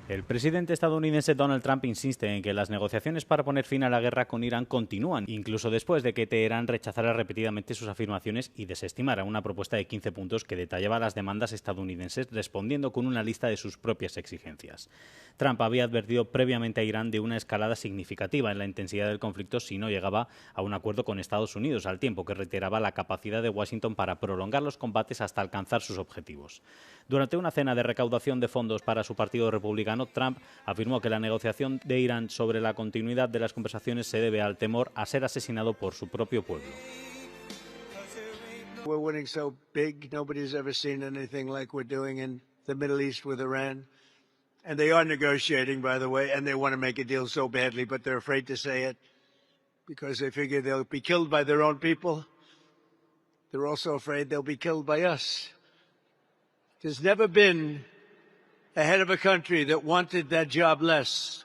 El presidente estadounidense Donald Trump insiste en que las negociaciones para poner fin a la guerra con Irán continúan, incluso después de que Teherán rechazara repetidamente sus afirmaciones y desestimara una propuesta de 15 puntos que detallaba las demandas estadounidenses, respondiendo con una lista de sus propias exigencias. Trump había advertido previamente a Irán de una escalada significativa en la intensidad del conflicto si no llegaba a un acuerdo con Estados Unidos, al tiempo que reiteraba la capacidad de Washington para prolongar los combates hasta alcanzar sus objetivos. Durante una cena de recaudación de fondos para su partido republicano, Trump afirmó que la negociación de Irán sobre la continuidad de las conversaciones se debe al temor a ser asesinado por su propio pueblo. We're winning so big, nobody's ever seen anything like we're doing in the Middle East with Iran. And they are negotiating, by the way, and they want to make a deal so badly, but they're afraid to say it because they figure they'll be killed by their own people. They're also afraid they'll be killed by us. There's never been a head of a country that wanted that job less.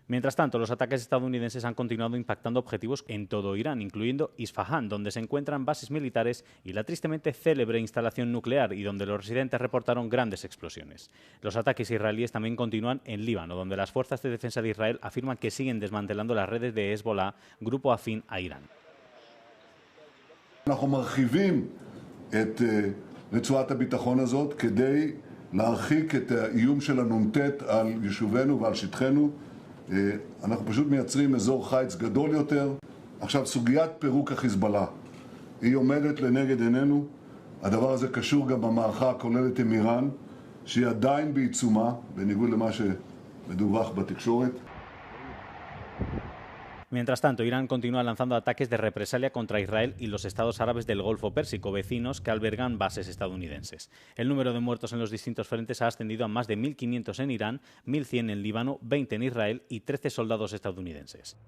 Mientras tanto, los ataques estadounidenses han continuado impactando objetivos en todo Irán, incluyendo Isfahán, donde se encuentran bases militares y la tristemente célebre instalación nuclear, y donde los residentes reportaron grandes explosiones. Los ataques israelíes también continúan en Líbano, donde las fuerzas de defensa de Israel afirman que siguen desmantelando las redes de Hezbollah, grupo afín a Irán. אנחנו מרחיבים את רצועת הביטחון הזאת כדי להרחיק את האיום של הנ"ט על יישובינו ועל שטחנו. אנחנו פשוט מייצרים אזור חיץ גדול יותר. עכשיו, סוגיית פירוק החיזבאללה היא עומדת לנגד עינינו. הדבר הזה קשור גם במערכה הכוללת עם איראן, שהיא עדיין בעיצומה, בניגוד למה שמדווח בתקשורת. Mientras tanto, Irán continúa lanzando ataques de represalia contra Israel y los estados árabes del Golfo Pérsico, vecinos que albergan bases estadounidenses. El número de muertos en los distintos frentes ha ascendido a más de 1.500 en Irán, 1.100 en Líbano, 20 en Israel y 13 soldados estadounidenses.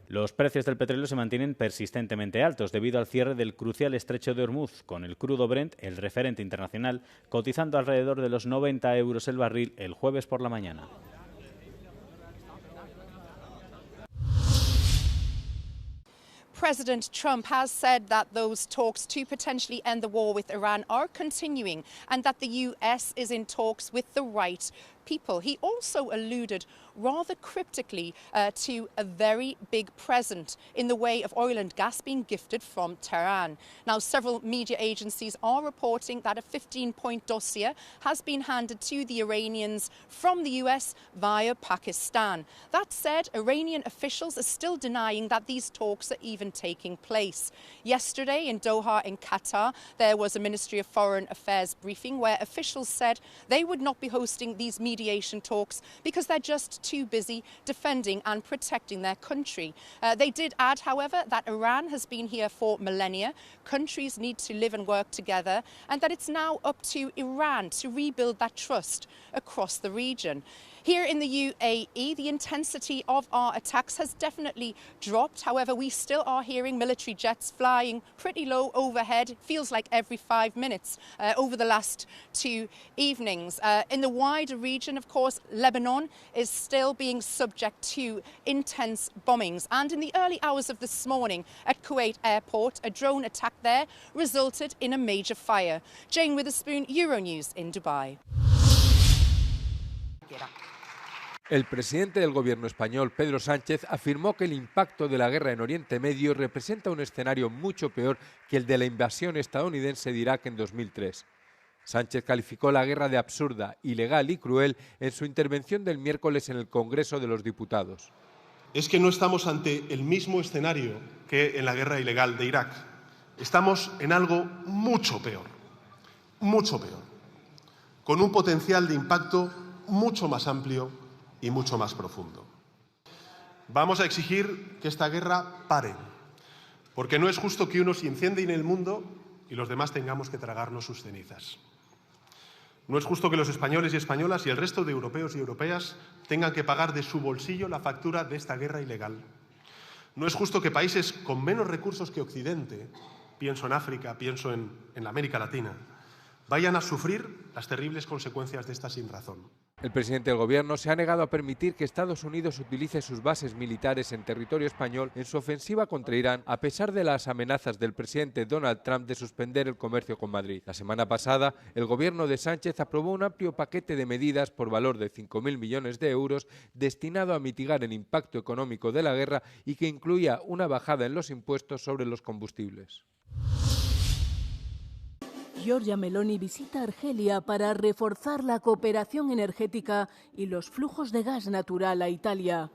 Los precios del petróleo se mantienen persistentemente altos debido al cierre del crucial estrecho de Hormuz, con el crudo Brent, el referente internacional, cotizando alrededor de los 90 euros el barril el jueves por la mañana. President Trump has said that those talks to potentially end the war with Iran are continuing and that the US is in talks with the right people. He also alluded rather cryptically to a very big present in the way of oil and gas being gifted from Tehran. Now, several media agencies are reporting that a 15-point dossier has been handed to the Iranians from the US via Pakistan. That said, Iranian officials are still denying that these talks are even taking place. Yesterday in Doha in Qatar, there was a Ministry of Foreign Affairs briefing where officials said they would not be hosting these mediation talks because they're just too busy defending and protecting their country. They did add, however, that Iran has been here for millennia, countries need to live and work together, and that it's now up to Iran to rebuild that trust across the region. Here in the UAE, the intensity of our attacks has definitely dropped. However, we still are hearing military jets flying pretty low overhead, feels like every 5 minutes over the last 2 evenings. In the wider region, of course, Lebanon is still being subject to intense bombings. And in the early hours of this morning at Kuwait Airport, a drone attack there resulted in a major fire. Jane Witherspoon, Euronews in Dubai. El presidente del gobierno español, Pedro Sánchez, afirmó que el impacto de la guerra en Oriente Medio representa un escenario mucho peor que el de la invasión estadounidense de Irak en 2003. Sánchez calificó la guerra de absurda, ilegal y cruel en su intervención del miércoles en el Congreso de los Diputados. Es que no estamos ante el mismo escenario que en la guerra ilegal de Irak. Estamos en algo mucho peor, con un potencial de impacto mucho más amplio y mucho más profundo. Vamos a exigir que esta guerra pare, porque no es justo que unos incendien el mundo y los demás tengamos que tragarnos sus cenizas. No es justo que los españoles y españolas y el resto de europeos y europeas tengan que pagar de su bolsillo la factura de esta guerra ilegal. No es justo que países con menos recursos que Occidente, pienso en África, pienso en América Latina, vayan a sufrir las terribles consecuencias de esta sinrazón. El presidente del gobierno se ha negado a permitir que Estados Unidos utilice sus bases militares en territorio español en su ofensiva contra Irán, a pesar de las amenazas del presidente Donald Trump de suspender el comercio con Madrid. La semana pasada, el gobierno de Sánchez aprobó un amplio paquete de medidas por valor de 5.000 millones de euros destinado a mitigar el impacto económico de la guerra y que incluía una bajada en los impuestos sobre los combustibles. Giorgia Meloni visita Argelia para reforzar la cooperación energética y los flujos de gas natural a Italia.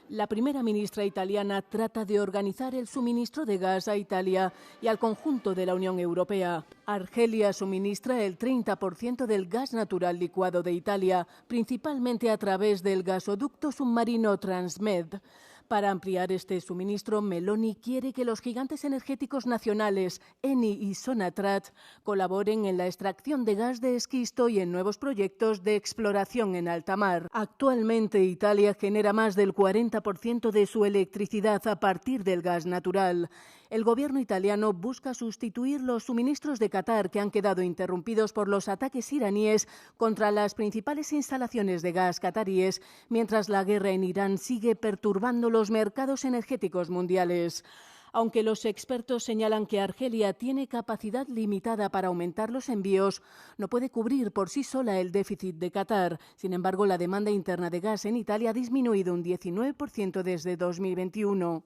La primera ministra italiana trata de organizar el suministro de gas a Italia y al conjunto de la Unión Europea. Argelia suministra el 30% del gas natural licuado de Italia, principalmente a través del gasoducto submarino Transmed. Para ampliar este suministro, Meloni quiere que los gigantes energéticos nacionales, Eni y Sonatrat, colaboren en la extracción de gas de esquisto y en nuevos proyectos de exploración en alta mar. Actualmente, Italia genera más del 40% de su electricidad a partir del gas natural. El gobierno italiano busca sustituir los suministros de Qatar que han quedado interrumpidos por los ataques iraníes contra las principales instalaciones de gas qataríes, mientras la guerra en Irán sigue perturbando los mercados energéticos mundiales. Aunque los expertos señalan que Argelia tiene capacidad limitada para aumentar los envíos, no puede cubrir por sí sola el déficit de Qatar. Sin embargo, la demanda interna de gas en Italia ha disminuido un 19% desde 2021.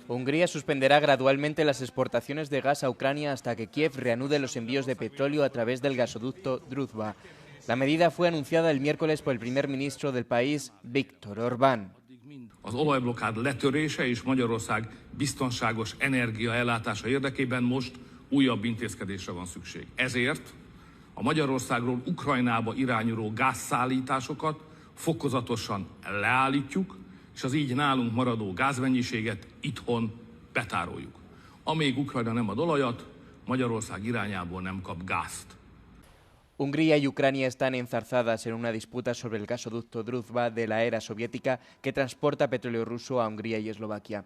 Hungría suspenderá gradualmente las exportaciones de gas a Ucrania hasta que Kiev reanude los envíos de petróleo a través del gasoducto Druzhba. La medida fue anunciada el miércoles por el primer ministro del país, Viktor Orbán. Az olajblokkád letörése és Magyarország biztonságos energiaellátása érdekében most újabb intézkedésre van szükség. Ezért a Magyarországról Ukrajnába irányuló gázszállításokat fokozatosan leállítjuk, és az így nálunk maradó gázmennyiséget itthon betároljuk. Amíg Ukrajna nem ad olajat, Magyarország irányából nem kap gázt. Hungría y Ucrania están enzarzadas en una disputa sobre el gasoducto Druzhba de la era soviética que transporta petróleo ruso a Hungría y Eslovaquia.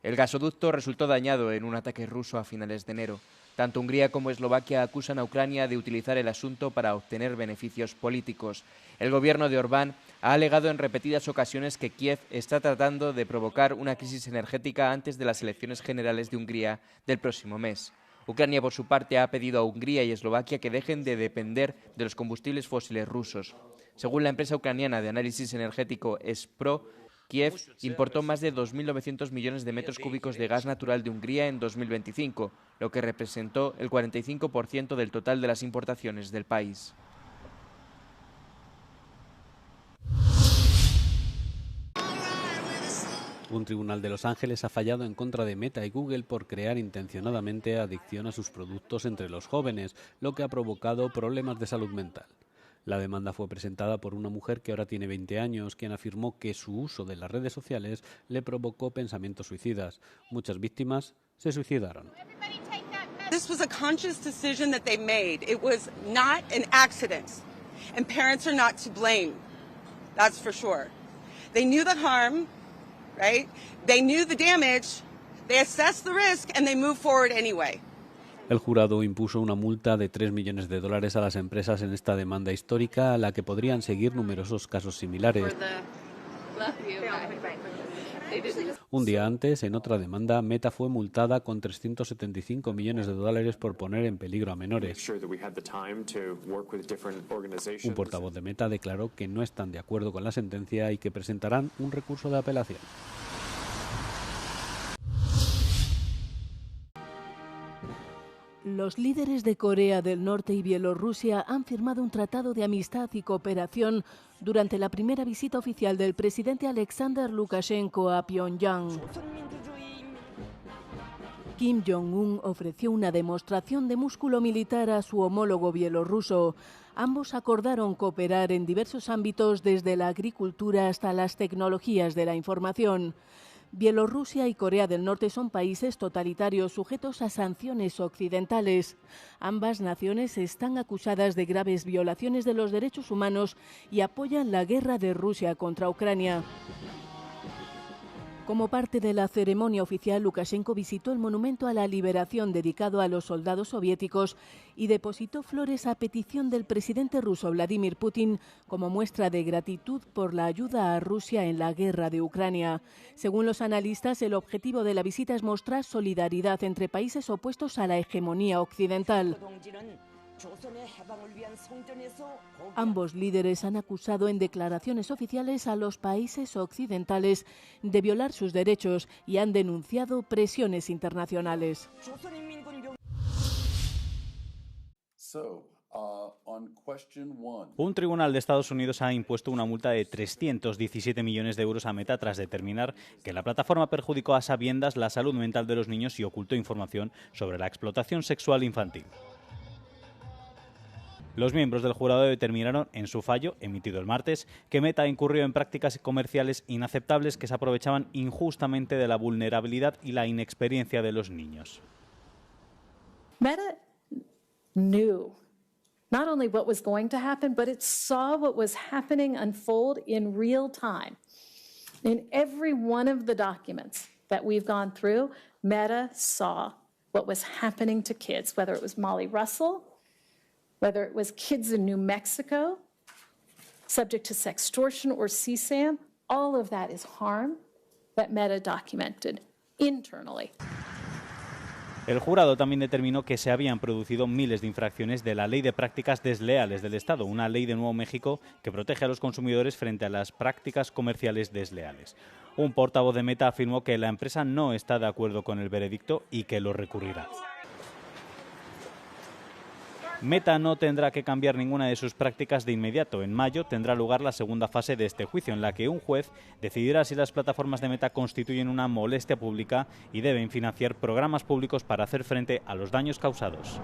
El gasoducto resultó dañado en un ataque ruso a finales de enero. Tanto Hungría como Eslovaquia acusan a Ucrania de utilizar el asunto para obtener beneficios políticos. El gobierno de Orbán ha alegado en repetidas ocasiones que Kiev está tratando de provocar una crisis energética antes de las elecciones generales de Hungría del próximo mes. Ucrania, por su parte, ha pedido a Hungría y Eslovaquia que dejen de depender de los combustibles fósiles rusos. Según la empresa ucraniana de análisis energético Espro, Kiev importó más de 2.900 millones de metros cúbicos de gas natural de Hungría en 2025, lo que representó el 45% del total de las importaciones del país. Un tribunal de Los Ángeles ha fallado en contra de Meta y Google por crear intencionadamente adicción a sus productos entre los jóvenes, lo que ha provocado problemas de salud mental. La demanda fue presentada por una mujer que ahora tiene 20 años, quien afirmó que su uso de las redes sociales le provocó pensamientos suicidas. Muchas víctimas se suicidaron. This was a conscious decision that they made. It was not an accident. And parents are not to blame. That's for sure. They knew the harm, right? They knew the damage. They assessed the risk and they moved forward anyway. El jurado impuso una multa de $3 millones a las empresas en esta demanda histórica, a la que podrían seguir numerosos casos similares. Un día antes, en otra demanda, Meta fue multada con $375 millones por poner en peligro a menores. Un portavoz de Meta declaró que no están de acuerdo con la sentencia y que presentarán un recurso de apelación. Los líderes de Corea del Norte y Bielorrusia han firmado un tratado de amistad y cooperación durante la primera visita oficial del presidente Alexander Lukashenko a Pyongyang. Kim Jong-un ofreció una demostración de músculo militar a su homólogo bielorruso. Ambos acordaron cooperar en diversos ámbitos, desde la agricultura hasta las tecnologías de la información. Bielorrusia y Corea del Norte son países totalitarios sujetos a sanciones occidentales. Ambas naciones están acusadas de graves violaciones de los derechos humanos y apoyan la guerra de Rusia contra Ucrania. Como parte de la ceremonia oficial, Lukashenko visitó el monumento a la liberación dedicado a los soldados soviéticos y depositó flores a petición del presidente ruso Vladimir Putin como muestra de gratitud por la ayuda a Rusia en la guerra de Ucrania. Según los analistas, el objetivo de la visita es mostrar solidaridad entre países opuestos a la hegemonía occidental. Ambos líderes han acusado en declaraciones oficiales a los países occidentales de violar sus derechos y han denunciado presiones internacionales. Un tribunal de Estados Unidos ha impuesto una multa de 317 millones de euros a Meta tras determinar que la plataforma perjudicó a sabiendas la salud mental de los niños y ocultó información sobre la explotación sexual infantil. Los miembros del jurado determinaron en su fallo, emitido el martes, que Meta incurrió en prácticas comerciales inaceptables que se aprovechaban injustamente de la vulnerabilidad y la inexperiencia de los niños. Meta knew not only what was going to happen, but it saw what was happening unfold in real time. In every one of the documents that we've gone through, Meta saw what was happening to kids, whether it was Molly Russell, whether it was kids in New Mexico, subject to sextortion or CSAM, all of that is harm that Meta documented internally. El jurado también determinó que se habían producido miles de infracciones de la Ley de Prácticas Desleales del Estado, una ley de Nuevo México que protege a los consumidores frente a las prácticas comerciales desleales. Un portavoz de Meta afirmó que la empresa no está de acuerdo con el veredicto y que lo recurrirá. Meta no tendrá que cambiar ninguna de sus prácticas de inmediato. En mayo tendrá lugar la segunda fase de este juicio, en la que un juez decidirá si las plataformas de Meta constituyen una molestia pública y deben financiar programas públicos para hacer frente a los daños causados.